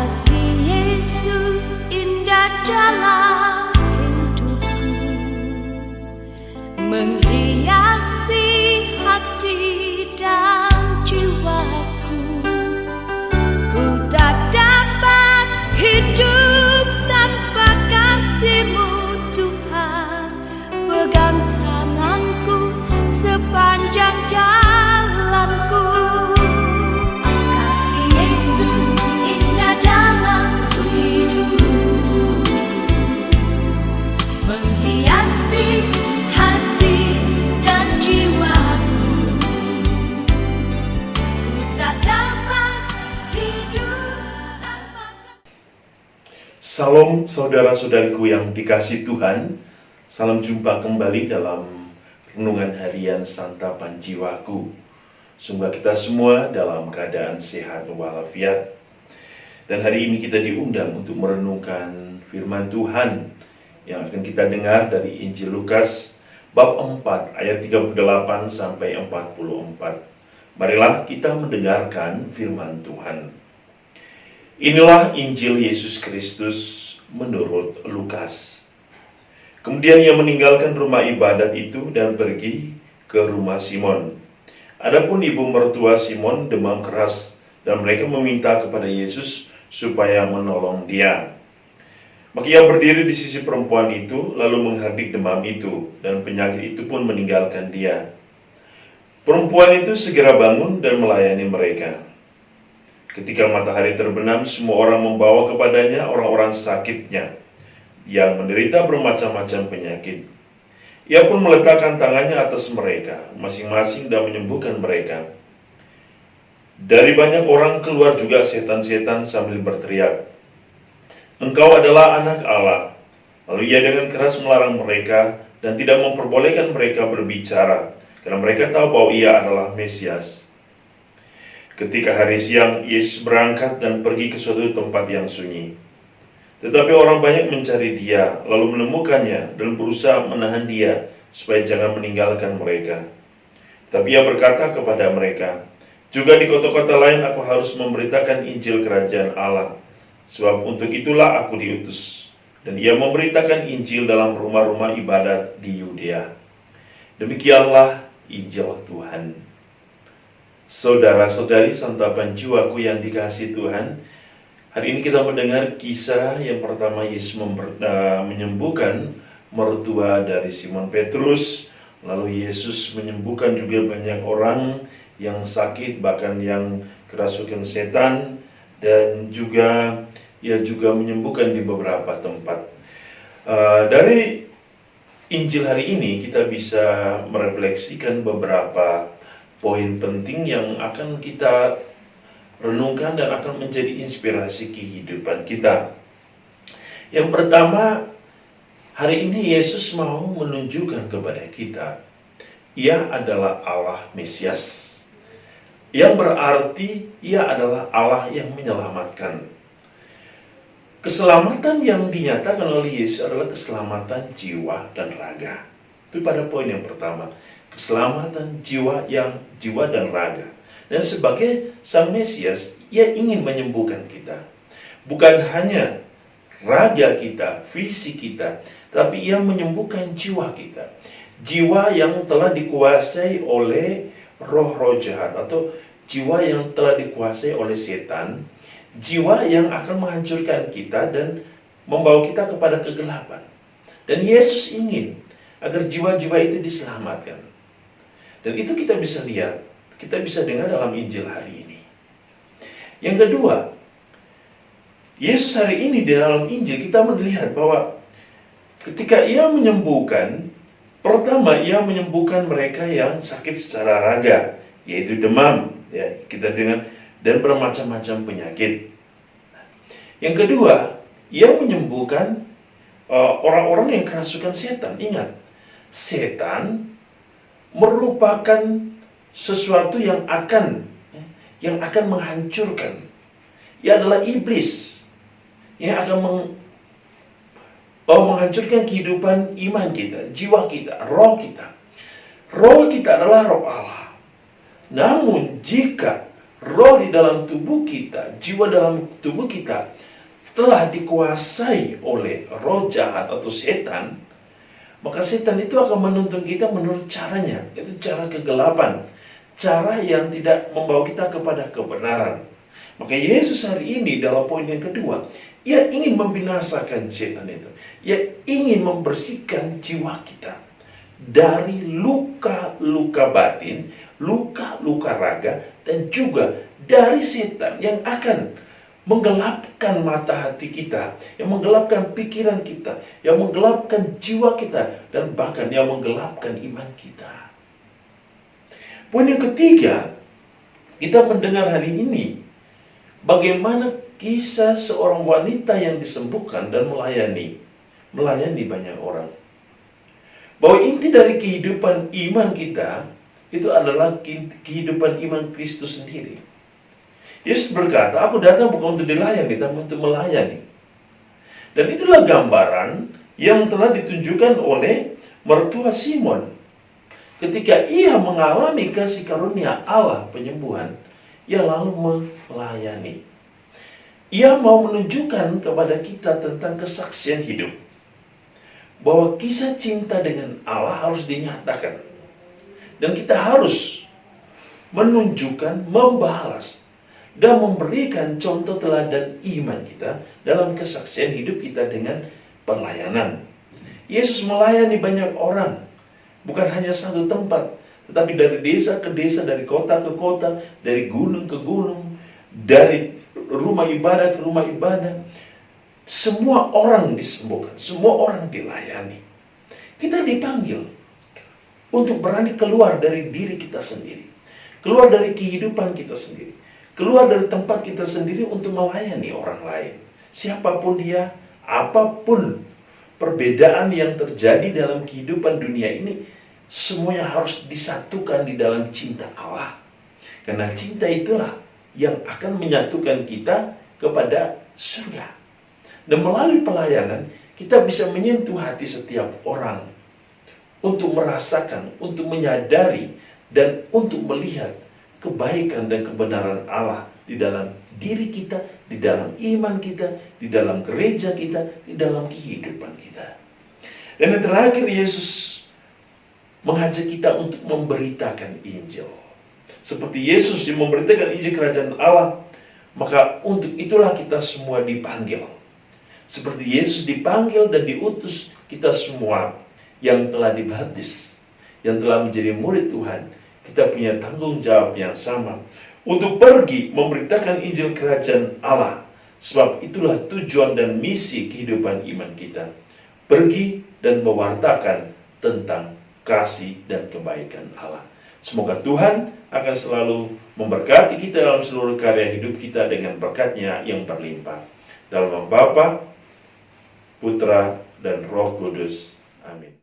Kasih Yesus indah dalam hidupku, menghiasi hati dan jiwaku. Ku tak dapat hidup tanpa kasih-Mu Tuhan. Pegang tanganku sepanjang jalanku. Kasih Yesus indah dalam hidupku, menghiasi hati dan jiwaku. Ku tak dapat hidup tanpa Salam saudara-saudariku yang dikasihi Tuhan. Salam jumpa kembali dalam renungan harian santapan jiwaku. Semoga kita semua dalam keadaan sehat walafiat. Dan hari ini kita diundang untuk merenungkan firman Tuhan yang akan kita dengar dari Injil Lukas bab 4 ayat 38 sampai 44. Marilah kita mendengarkan firman Tuhan. Inilah Injil Yesus Kristus menurut Lukas. Kemudian ia meninggalkan rumah ibadat itu dan pergi ke rumah Simon. Adapun ibu mertua Simon demam keras dan mereka meminta kepada Yesus supaya menolong dia. Maka ia berdiri di sisi perempuan itu lalu menghardik demam itu dan penyakit itu pun meninggalkan dia. Perempuan itu segera bangun dan melayani mereka. Ketika matahari terbenam, semua orang membawa kepadanya orang-orang sakitnya yang menderita bermacam-macam penyakit. Ia pun meletakkan tangannya atas mereka, masing-masing dan menyembuhkan mereka. Dari banyak orang keluar juga setan-setan sambil berteriak, "Engkau adalah anak Allah." Lalu ia dengan keras melarang mereka dan tidak memperbolehkan mereka berbicara, karena mereka tahu bahwa ia adalah Mesias. Ketika hari siang, Yesus berangkat dan pergi ke suatu tempat yang sunyi. Tetapi orang banyak mencari dia, lalu menemukannya dan berusaha menahan dia supaya jangan meninggalkan mereka. Tapi ia berkata kepada mereka, "Juga di kota-kota lain aku harus memberitakan Injil Kerajaan Allah, sebab untuk itulah aku diutus." Dan ia memberitakan Injil dalam rumah-rumah ibadat di Yudea. Demikianlah Injil Tuhan. Saudara-saudari santapan jiwaku yang dikasihi Tuhan, hari ini kita mendengar kisah yang pertama Yesus menyembuhkan mertua dari Simon Petrus. Lalu Yesus menyembuhkan juga banyak orang yang sakit, bahkan yang kerasukan setan. Dan juga ia juga menyembuhkan di beberapa tempat. Dari Injil hari ini kita bisa merefleksikan beberapa poin penting yang akan kita renungkan dan akan menjadi inspirasi kehidupan kita. Yang pertama, hari ini Yesus mau menunjukkan kepada kita, Ia adalah Allah Mesias, yang berarti Ia adalah Allah yang menyelamatkan. Keselamatan yang dinyatakan oleh Yesus adalah keselamatan jiwa dan raga. Itu pada poin yang pertama, keselamatan jiwa dan raga. Dan sebagai Sang Mesias, Ia ingin menyembuhkan kita. Bukan hanya raga kita, fisik kita, tapi Ia menyembuhkan jiwa kita. Jiwa yang telah dikuasai oleh roh-roh jahat, atau jiwa yang telah dikuasai oleh setan. Jiwa yang akan menghancurkan kita dan membawa kita kepada kegelapan. Dan Yesus ingin agar jiwa-jiwa itu diselamatkan. Dan itu kita bisa lihat, kita bisa dengar dalam Injil hari ini. Yang kedua, Yesus hari ini di dalam Injil kita melihat bahwa ketika Ia menyembuhkan, pertama Ia menyembuhkan mereka yang sakit secara raga, yaitu demam, ya kita dengar, dan bermacam-macam penyakit. Yang kedua, Ia menyembuhkan orang-orang yang kerasukan setan. Ingat, setan merupakan sesuatu yang akan menghancurkan. Ia adalah iblis yang akan menghancurkan kehidupan iman kita, jiwa kita, roh kita. Roh kita adalah roh Allah. Namun jika roh di dalam tubuh kita, jiwa dalam tubuh kita telah dikuasai oleh roh jahat atau setan, maka setan itu akan menuntun kita menurut caranya, yaitu cara kegelapan, cara yang tidak membawa kita kepada kebenaran. Maka Yesus hari ini dalam poin yang kedua, ia ingin membinasakan setan itu. Ia ingin membersihkan jiwa kita dari luka-luka batin, luka-luka raga, dan juga dari setan yang akan menggelapkan mata hati kita, yang menggelapkan pikiran kita, yang menggelapkan jiwa kita, dan bahkan yang menggelapkan iman kita. Poin yang ketiga, kita mendengar hari ini bagaimana kisah seorang wanita yang disembuhkan dan melayani banyak orang. Bahwa inti dari kehidupan iman kita itu adalah kehidupan iman Kristus sendiri. Yesus berkata, aku datang bukan untuk dilayani, tapi untuk melayani. Dan itulah gambaran yang telah ditunjukkan oleh mertua Simon. Ketika ia mengalami kasih karunia Allah penyembuhan, ia lalu melayani. Ia mau menunjukkan kepada kita tentang kesaksian hidup. Bahwa kisah cinta dengan Allah harus dinyatakan. Dan kita harus menunjukkan, membalas, dan memberikan contoh teladan iman kita dalam kesaksian hidup kita dengan pelayanan. Yesus melayani banyak orang, bukan hanya satu tempat, tetapi dari desa ke desa, dari kota ke kota, dari gunung ke gunung, dari rumah ibadah ke rumah ibadah. Semua orang disembuhkan, semua orang dilayani. Kita dipanggil untuk berani keluar dari diri kita sendiri, keluar dari kehidupan kita sendiri, keluar dari tempat kita sendiri untuk melayani orang lain. Siapapun dia, apapun perbedaan yang terjadi dalam kehidupan dunia ini, semuanya harus disatukan di dalam cinta Allah. Karena cinta itulah yang akan menyatukan kita kepada surga. Dan melalui pelayanan, kita bisa menyentuh hati setiap orang untuk merasakan, untuk menyadari, dan untuk melihat kebaikan dan kebenaran Allah di dalam diri kita, di dalam iman kita, di dalam gereja kita, di dalam kehidupan kita. Dan yang terakhir, Yesus mengajak kita untuk memberitakan Injil. Seperti Yesus yang memberitakan Injil Kerajaan Allah, maka untuk itulah kita semua dipanggil. Seperti Yesus dipanggil dan diutus, kita semua yang telah dibaptis, yang telah menjadi murid Tuhan, kita punya tanggung jawab yang sama untuk pergi memberitakan Injil Kerajaan Allah. Sebab itulah tujuan dan misi kehidupan iman kita. Pergi dan mewartakan tentang kasih dan kebaikan Allah. Semoga Tuhan akan selalu memberkati kita dalam seluruh karya hidup kita dengan berkat-Nya yang berlimpah. Dalam nama Bapa, Putra, dan Roh Kudus. Amin.